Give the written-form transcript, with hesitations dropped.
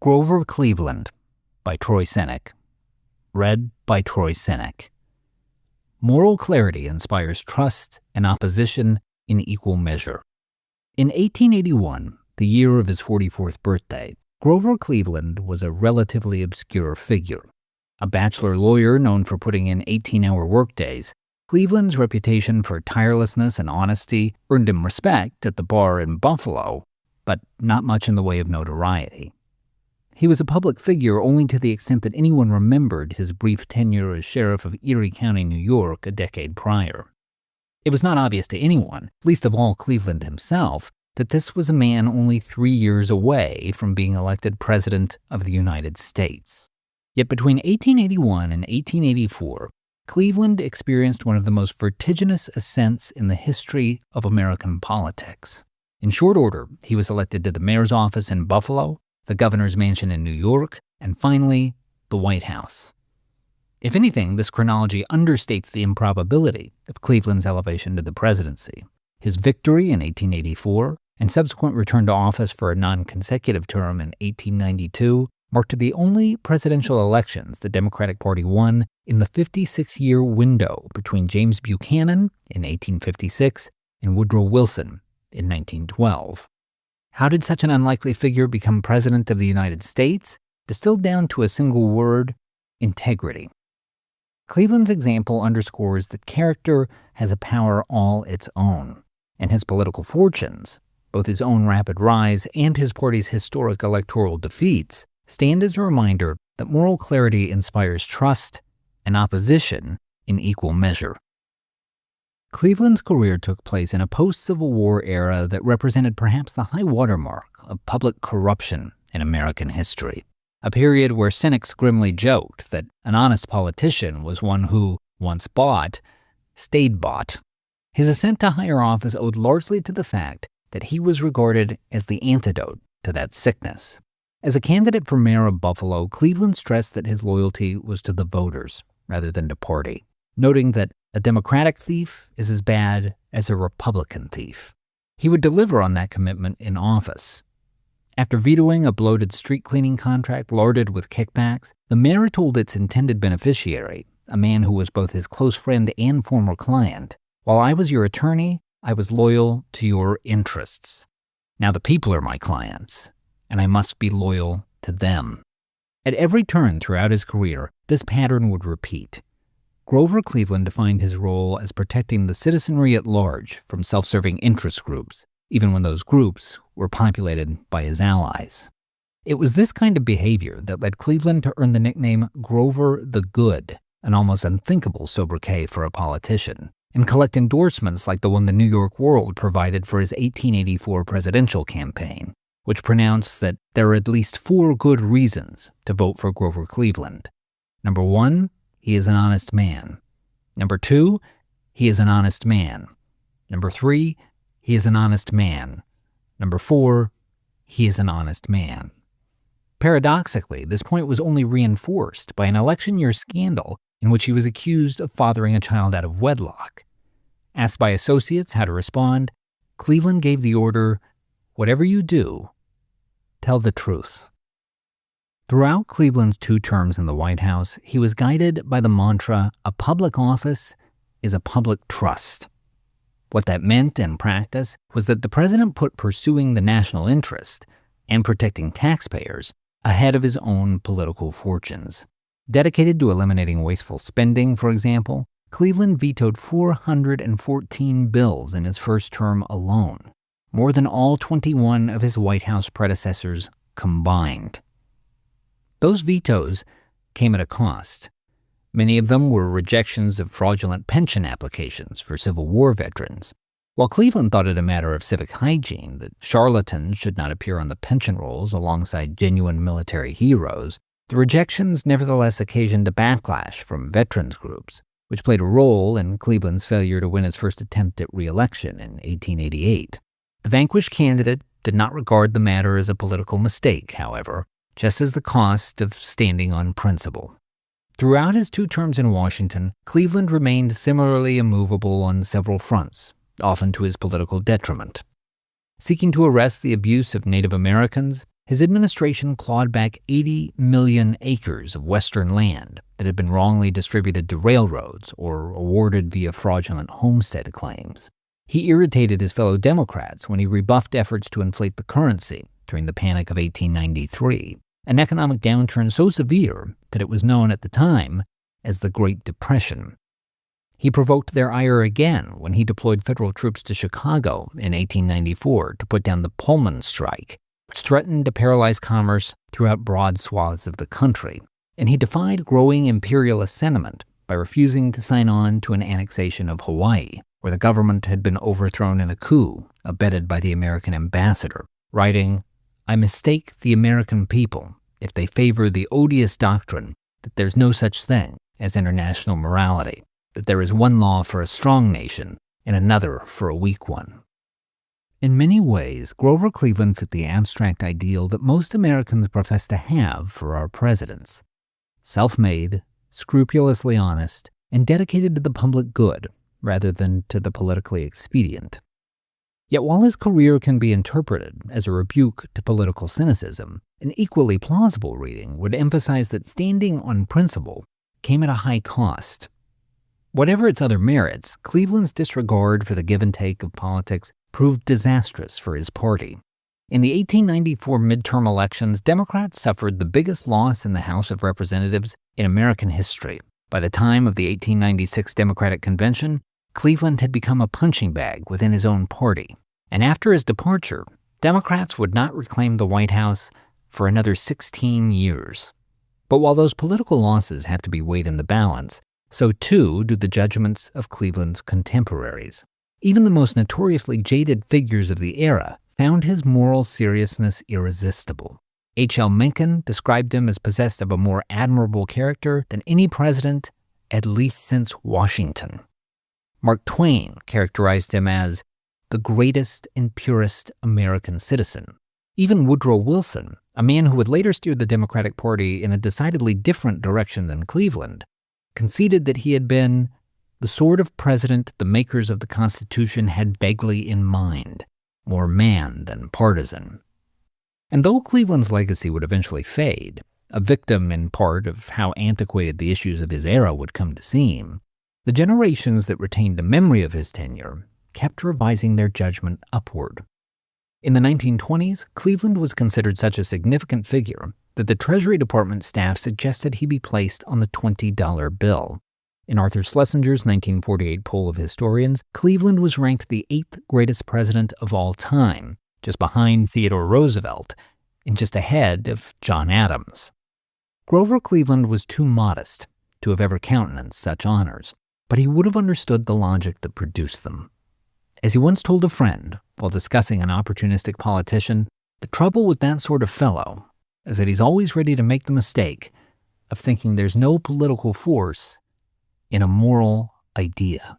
Grover Cleveland by Troy Senik. Read by Troy Senik. Moral clarity inspires trust and opposition in equal measure. In 1881, the year of his 44th birthday, Grover Cleveland was a relatively obscure figure. A bachelor lawyer known for putting in 18-hour workdays, Cleveland's reputation for tirelessness and honesty earned him respect at the bar in Buffalo, but not much in the way of notoriety. He was a public figure only to the extent that anyone remembered his brief tenure as sheriff of Erie County, New York, a decade prior. It was not obvious to anyone, least of all Cleveland himself, that this was a man only 3 years away from being elected President of the United States. Yet between 1881 and 1884, Cleveland experienced one of the most vertiginous ascents in the history of American politics. In short order, he was elected to the mayor's office in Buffalo, the governor's mansion in New York, and finally, the White House. If anything, this chronology understates the improbability of Cleveland's elevation to the presidency. His victory in 1884 and subsequent return to office for a non-consecutive term in 1892 marked the only presidential elections the Democratic Party won in the 56-year window between James Buchanan in 1856 and Woodrow Wilson in 1912. How did such an unlikely figure become President of the United States? Distilled down to a single word: integrity. Cleveland's example underscores that character has a power all its own, and his political fortunes, both his own rapid rise and his party's historic electoral defeats, stand as a reminder that moral clarity inspires trust and opposition in equal measure. Cleveland's career took place in a post-Civil War era that represented perhaps the high watermark of public corruption in American history, a period where cynics grimly joked that an honest politician was one who, once bought, stayed bought. His ascent to higher office owed largely to the fact that he was regarded as the antidote to that sickness. As a candidate for mayor of Buffalo, Cleveland stressed that his loyalty was to the voters rather than to party, noting that a Democratic thief is as bad as a Republican thief. He would deliver on that commitment in office. After vetoing a bloated street cleaning contract larded with kickbacks, the mayor told its intended beneficiary, a man who was both his close friend and former client, "While I was your attorney, I was loyal to your interests. Now the people are my clients, and I must be loyal to them." At every turn throughout his career, this pattern would repeat. Grover Cleveland defined his role as protecting the citizenry at large from self-serving interest groups, even when those groups were populated by his allies. It was this kind of behavior that led Cleveland to earn the nickname Grover the Good, an almost unthinkable sobriquet for a politician, and collect endorsements like the one the New York World provided for his 1884 presidential campaign, which pronounced that there are at least 4 good reasons to vote for Grover Cleveland. Number 1, he is an honest man. Number 2, he is an honest man. Number 3, he is an honest man. Number 4, he is an honest man. Paradoxically, this point was only reinforced by an election year scandal in which he was accused of fathering a child out of wedlock. Asked by associates how to respond, Cleveland gave the order, "Whatever you do, tell the truth." Throughout Cleveland's 2 terms in the White House, he was guided by the mantra, "A public office is a public trust." What that meant in practice was that the president put pursuing the national interest and protecting taxpayers ahead of his own political fortunes. Dedicated to eliminating wasteful spending, for example, Cleveland vetoed 414 bills in his first term alone, more than all 21 of his White House predecessors combined. Those vetoes came at a cost. Many of them were rejections of fraudulent pension applications for Civil War veterans. While Cleveland thought it a matter of civic hygiene that charlatans should not appear on the pension rolls alongside genuine military heroes, the rejections nevertheless occasioned a backlash from veterans groups, which played a role in Cleveland's failure to win his first attempt at re-election in 1888. The vanquished candidate did not regard the matter as a political mistake, however, just as the cost of standing on principle. Throughout his 2 terms in Washington, Cleveland remained similarly immovable on several fronts, often to his political detriment. Seeking to arrest the abuse of Native Americans, his administration clawed back 80 million acres of Western land that had been wrongly distributed to railroads or awarded via fraudulent homestead claims. He irritated his fellow Democrats when he rebuffed efforts to inflate the currency during the Panic of 1893, an economic downturn so severe that it was known at the time as the Great Depression. He provoked their ire again when he deployed federal troops to Chicago in 1894 to put down the Pullman strike, which threatened to paralyze commerce throughout broad swaths of the country, and he defied growing imperialist sentiment by refusing to sign on to an annexation of Hawaii, where the government had been overthrown in a coup abetted by the American ambassador, writing, "I mistake the American people if they favor the odious doctrine that there's no such thing as international morality, that there is one law for a strong nation and another for a weak one." In many ways, Grover Cleveland fit the abstract ideal that most Americans profess to have for our presidents: self-made, scrupulously honest, and dedicated to the public good rather than to the politically expedient. Yet while his career can be interpreted as a rebuke to political cynicism, an equally plausible reading would emphasize that standing on principle came at a high cost. Whatever its other merits, Cleveland's disregard for the give and take of politics proved disastrous for his party. In the 1894 midterm elections, Democrats suffered the biggest loss in the House of Representatives in American history. By the time of the 1896 Democratic Convention, Cleveland had become a punching bag within his own party. And after his departure, Democrats would not reclaim the White House for another 16 years. But while those political losses have to be weighed in the balance, so too do the judgments of Cleveland's contemporaries. Even the most notoriously jaded figures of the era found his moral seriousness irresistible. H.L. Mencken described him as possessed of a more admirable character than any president, at least since Washington. Mark Twain characterized him as the greatest and purest American citizen. Even Woodrow Wilson, a man who would later steer the Democratic Party in a decidedly different direction than Cleveland, conceded that he had been the sort of president the makers of the Constitution had vaguely in mind, more man than partisan. And though Cleveland's legacy would eventually fade, a victim in part of how antiquated the issues of his era would come to seem, the generations that retained a memory of his tenure kept revising their judgment upward. In the 1920s, Cleveland was considered such a significant figure that the Treasury Department staff suggested he be placed on the $20 bill. In Arthur Schlesinger's 1948 poll of historians, Cleveland was ranked the 8th greatest president of all time, just behind Theodore Roosevelt and just ahead of John Adams. Grover Cleveland was too modest to have ever countenanced such honors, but he would have understood the logic that produced them. As he once told a friend while discussing an opportunistic politician, the trouble with that sort of fellow is that he's always ready to make the mistake of thinking there's no political force in a moral idea.